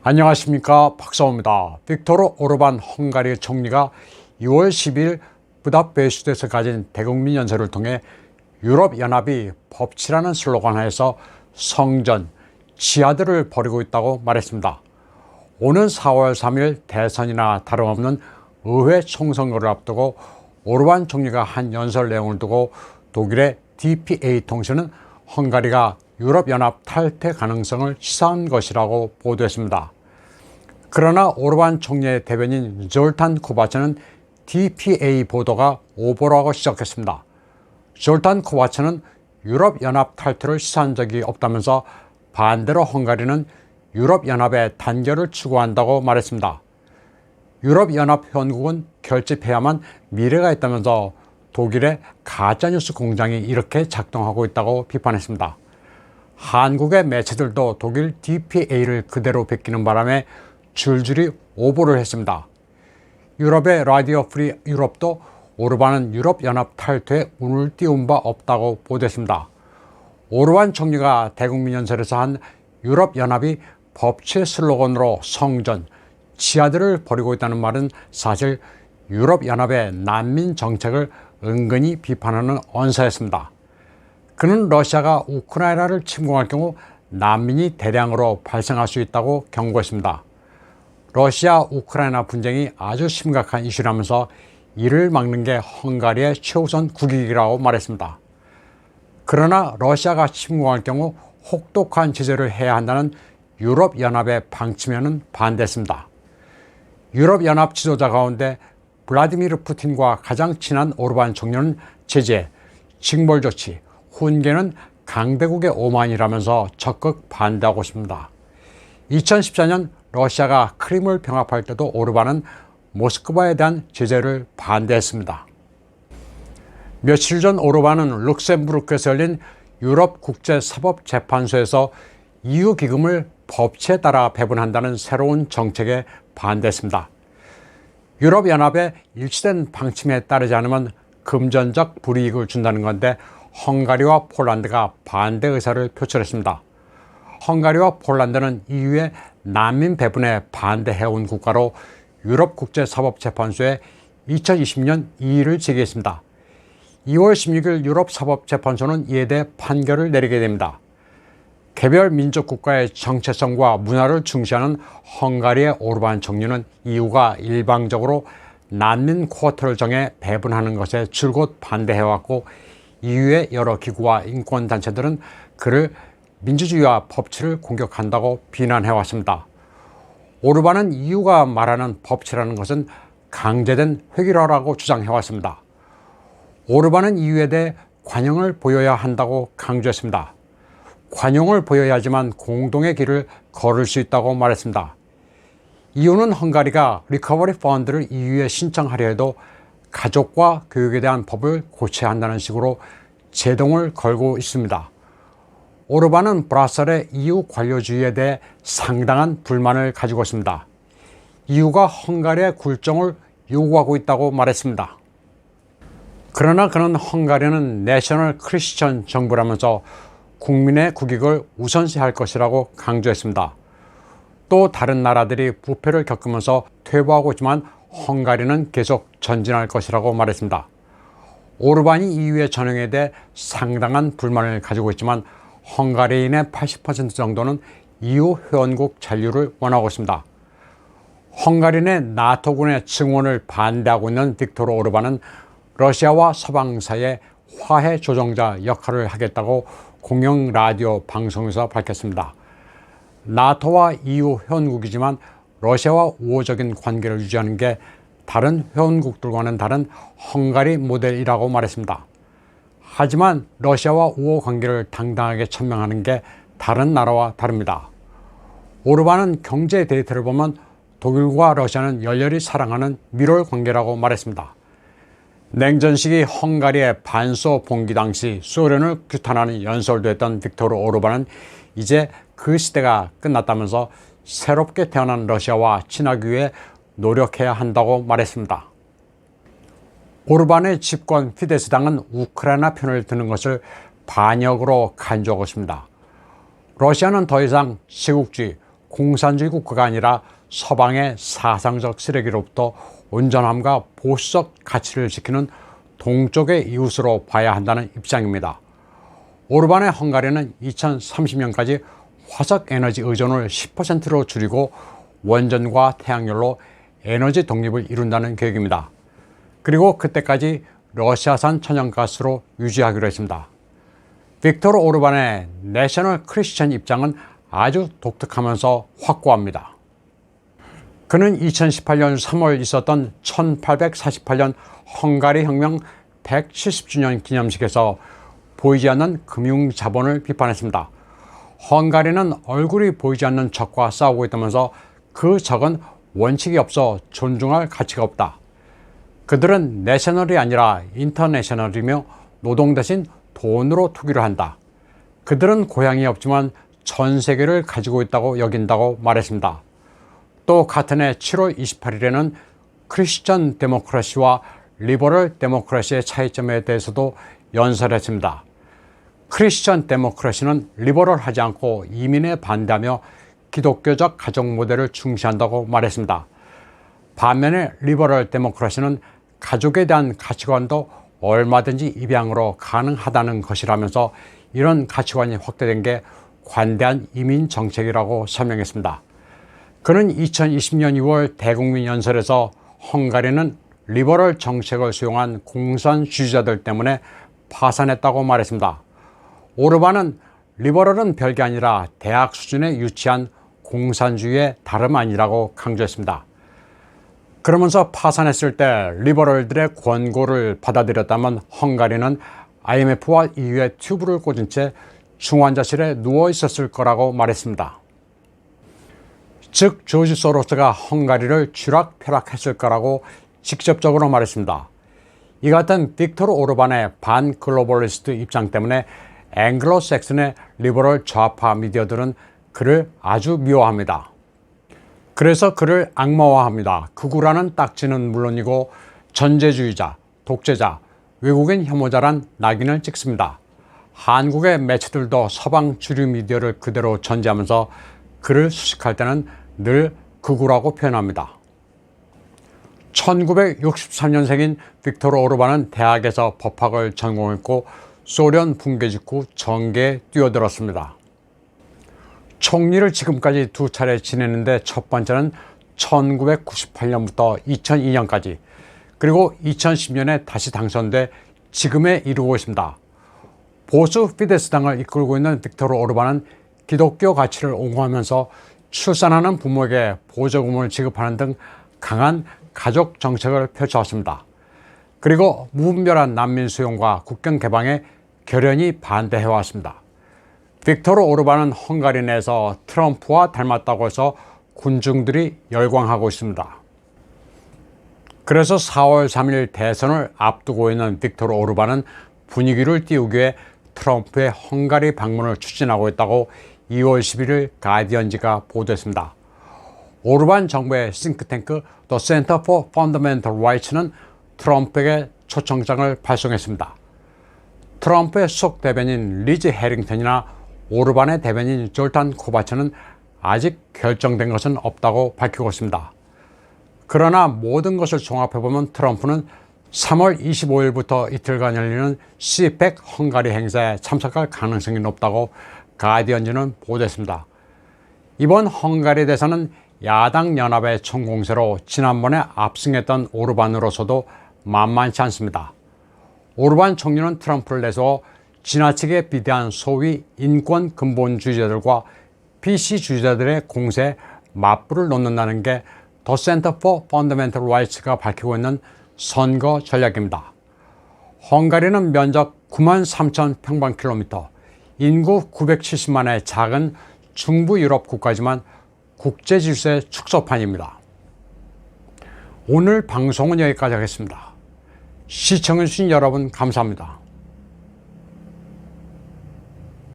안녕하십니까, 박사호입니다. 빅토르 오르반 헝가리 총리가 2월 10일 부다페스트에서 가진 대국민 연설을 통해 유럽연합이 법치라는 슬로건 하에서 성전, 지하들을 벌이고 있다고 말했습니다. 오는 4월 3일 대선이나 다름없는 의회 총선거를 앞두고 오르반 총리가 한 연설 내용을 두고 독일의 DPA 통신은 헝가리가 유럽연합 탈퇴 가능성을 시사한 것이라고 보도했습니다. 그러나 오르반 총리의 대변인 졸탄 코바츠는 DPA 보도가 오보라고 지적했습니다. 졸탄 코바츠는 유럽연합 탈퇴를 시사한 적이 없다면서 반대로 헝가리는 유럽연합의 단결을 추구한다고 말했습니다. 유럽연합 회원국은 결집해야만 미래가 있다면서 독일의 가짜뉴스 공장이 이렇게 작동하고 있다고 비판했습니다. 한국의 매체들도 독일 DPA를 그대로 베끼는 바람에 줄줄이 오보를 했습니다. 유럽의 라디오 프리 유럽도 오르반은 유럽연합 탈퇴에 운을 띄운 바 없다고 보도했습니다. 오르반 총리가 대국민 연설에서 한 유럽연합이 법치 슬로건으로 성전, 지하들을 벌이고 있다는 말은 사실 유럽연합의 난민 정책을 은근히 비판하는 언사였습니다. 그는 러시아가 우크라이나를 침공할 경우 난민이 대량으로 발생할 수 있다고 경고했습니다. 러시아 우크라이나 분쟁이 아주 심각한 이슈라면서 이를 막는 게 헝가리의 최우선 국익이라고 말했습니다. 그러나 러시아가 침공할 경우 혹독한 제재를 해야 한다는 유럽연합의 방침에는 반대했습니다. 유럽연합 지도자 가운데 블라디미르 푸틴과 가장 친한 오르반 총리는 제재, 징벌 조치, 훈계는 강대국의 오만이라면서 적극 반대하고 있습니다. 2014년 러시아가 크림을 병합할 때도 오르반은 모스크바에 대한 제재를 반대했습니다. 며칠 전 오르반은 룩셈부르크에서 열린 유럽국제사법재판소에서 EU 기금을 법치에 따라 배분한다는 새로운 정책에 반대했습니다. 유럽연합의 일치된 방침에 따르지 않으면 금전적 불이익을 준다는 건데 헝가리와 폴란드가 반대 의사를 표출했습니다. 헝가리와 폴란드는 EU의 난민 배분에 반대해온 국가로 유럽국제사법재판소에 2020년 이의를 제기했습니다. 2월 16일 유럽사법재판소는 이에 대해 판결을 내리게 됩니다. 개별 민족 국가의 정체성과 문화를 중시하는 헝가리의 오르반 총리는 EU가 일방적으로 난민 쿼터를 정해 배분하는 것에 줄곧 반대해왔고 EU의 여러 기구와 인권단체들은 그를 민주주의와 법치를 공격한다고 비난해왔습니다. 오르반은 EU가 말하는 법치라는 것은 강제된 획일화라고 주장해왔습니다. 오르반은 EU에 대해 관용을 보여야 한다고 강조했습니다. 관용을 보여야지만 공동의 길을 걸을 수 있다고 말했습니다. EU는 헝가리가 리커버리 펀드를 EU에 신청하려 해도 가족과 교육에 대한 법을 고쳐야 한다는 식으로 제동을 걸고 있습니다. 오르반은 브라셀의 EU 관료주의에 대해 상당한 불만을 가지고 있습니다. EU가 헝가리의 굴종을 요구하고 있다고 말했습니다. 그러나 그는 헝가리는 내셔널 크리스천 정부라면서 국민의 국익을 우선시할 것이라고 강조했습니다. 또 다른 나라들이 부패를 겪으면서 퇴보하고 있지만 헝가리는 계속 전진할 것이라고 말했습니다. 오르반이 EU의 전형에 대해 상당한 불만을 가지고 있지만 헝가리인의 80% 정도는 EU 회원국 잔류를 원하고 있습니다. 헝가리 내 나토군의 증원을 반대하고 있는 빅토르 오르반은 러시아와 서방 사이의 화해 조정자 역할을 하겠다고 공영 라디오 방송에서 밝혔습니다. 나토와 EU 회원국이지만 러시아와 우호적인 관계를 유지하는 게 다른 회원국들과는 다른 헝가리 모델이라고 말했습니다. 하지만 러시아와 우호 관계를 당당하게 천명하는 게 다른 나라와 다릅니다. 오르반은 경제 데이터를 보면 독일과 러시아는 열렬히 사랑하는 밀월 관계라고 말했습니다. 냉전 시기 헝가리의 반소 봉기 당시 소련을 규탄하는 연설도 했던 빅토르 오르반은 이제 그 시대가 끝났다면서 새롭게 태어난 러시아와 친하기 위해 노력해야 한다고 말했습니다. 오르반의 집권 피데스당은 우크라이나 편을 드는 것을 반역으로 간주하고 있습니다. 러시아는 더 이상 시국주의, 공산주의 국가가 아니라 서방의 사상적 쓰레기로부터 온전함과 보수적 가치를 지키는 동쪽의 이웃으로 봐야 한다는 입장입니다. 오르반의 헝가리는 2030년까지 화석 에너지 의존을 10%로 줄이고 원전과 태양열로 에너지 독립을 이룬다는 계획입니다. 그리고 그때까지 러시아산 천연가스로 유지하기로 했습니다. 빅토르 오르반의 내셔널 크리스천 입장은 아주 독특하면서 확고합니다. 그는 2018년 3월 있었던 1848년 헝가리 혁명 170주년 기념식에서 보이지 않는 금융 자본을 비판했습니다. 헝가리는 얼굴이 보이지 않는 적과 싸우고 있다면서 그 적은 원칙이 없어 존중할 가치가 없다. 그들은 내셔널이 아니라 인터내셔널이며 노동 대신 돈으로 투기를 한다. 그들은 고향이 없지만 전 세계를 가지고 있다고 여긴다고 말했습니다. 또 같은 해 7월 28일에는 크리스천 데모크라시와 리버럴 데모크라시의 차이점에 대해서도 연설했습니다. 크리스천 데모크라시는 리버럴하지 않고 이민에 반대하며 기독교적 가족 모델을 중시한다고 말했습니다. 반면에 리버럴 데모크라시는 가족에 대한 가치관도 얼마든지 입양으로 가능하다는 것이라면서 이런 가치관이 확대된 게 관대한 이민 정책이라고 설명했습니다. 그는 2020년 2월 대국민 연설에서 헝가리는 리버럴 정책을 수용한 공산 주의자들 때문에 파산했다고 말했습니다. 오르반은 리버럴은 별게 아니라 대학 수준에 유치한 공산주의의 다름 아니라고 강조했습니다. 그러면서 파산했을 때 리버럴들의 권고를 받아들였다면 헝가리는 IMF와 EU의 튜브를 꽂은 채 중환자실에 누워 있었을 거라고 말했습니다. 즉 조지 소로스가 헝가리를 쥐락펴락했을 거라고 직접적으로 말했습니다. 이 같은 빅토르 오르반의 반글로벌리스트 입장 때문에 앵글로색슨의 리버럴 좌파 미디어들은 그를 아주 미워합니다. 그래서 그를 악마화합니다. 극우라는 딱지는 물론이고 전제주의자, 독재자, 외국인 혐오자란 낙인을 찍습니다. 한국의 매체들도 서방 주류 미디어를 그대로 전제하면서 그를 수식할 때는 늘 극우라고 표현합니다. 1963년생인 빅토르 오르반은 대학에서 법학을 전공했고 소련 붕괴 직후 정계에 뛰어들었습니다. 총리를 지금까지 두 차례 지냈는데 첫 번째는 1998년부터 2002년까지 그리고 2010년에 다시 당선돼 지금에 이르고 있습니다. 보수 피데스당을 이끌고 있는 빅토르 오르반은 기독교 가치를 옹호하면서 출산하는 부모에게 보조금을 지급하는 등 강한 가족 정책을 펼쳐왔습니다. 그리고 무분별한 난민 수용과 국경 개방에 결연히 반대해왔습니다. 빅토르 오르반은 헝가리 내에서 트럼프와 닮았다고 해서 군중들이 열광하고 있습니다. 그래서 4월 3일 대선을 앞두고 있는 빅토르 오르반은 분위기를 띄우기 위해 트럼프의 헝가리 방문을 추진하고 있다고 2월 11일 가디언지가 보도했습니다. 오르반 정부의 싱크탱크 The Center for Fundamental Rights는 트럼프에게 초청장을 발송했습니다. 트럼프의 수석 대변인 리즈 해링턴이나 오르반의 대변인 졸탄 코바츠는 아직 결정된 것은 없다고 밝히고 있습니다. 그러나 모든 것을 종합해보면 트럼프는 3월 25일부터 이틀간 열리는 C100 헝가리 행사에 참석할 가능성이 높다고 가디언지는 보도했습니다. 이번 헝가리 대선은 야당 연합의 총공세로 지난번에 압승했던 오르반으로서도 만만치 않습니다. 오르반 총리는 트럼프를 내세워 지나치게 비대한 소위 인권 근본주의자들과 PC주의자들의 공세에 맞불을 놓는다는 게 The Center for Fundamental Rights가 밝히고 있는 선거 전략입니다. 헝가리는 면적 9만 3천 평방킬로미터, 인구 970만의 작은 중부 유럽 국가지만 국제 질서의 축소판입니다. 오늘 방송은 여기까지 하겠습니다. 시청해주신 여러분 감사합니다.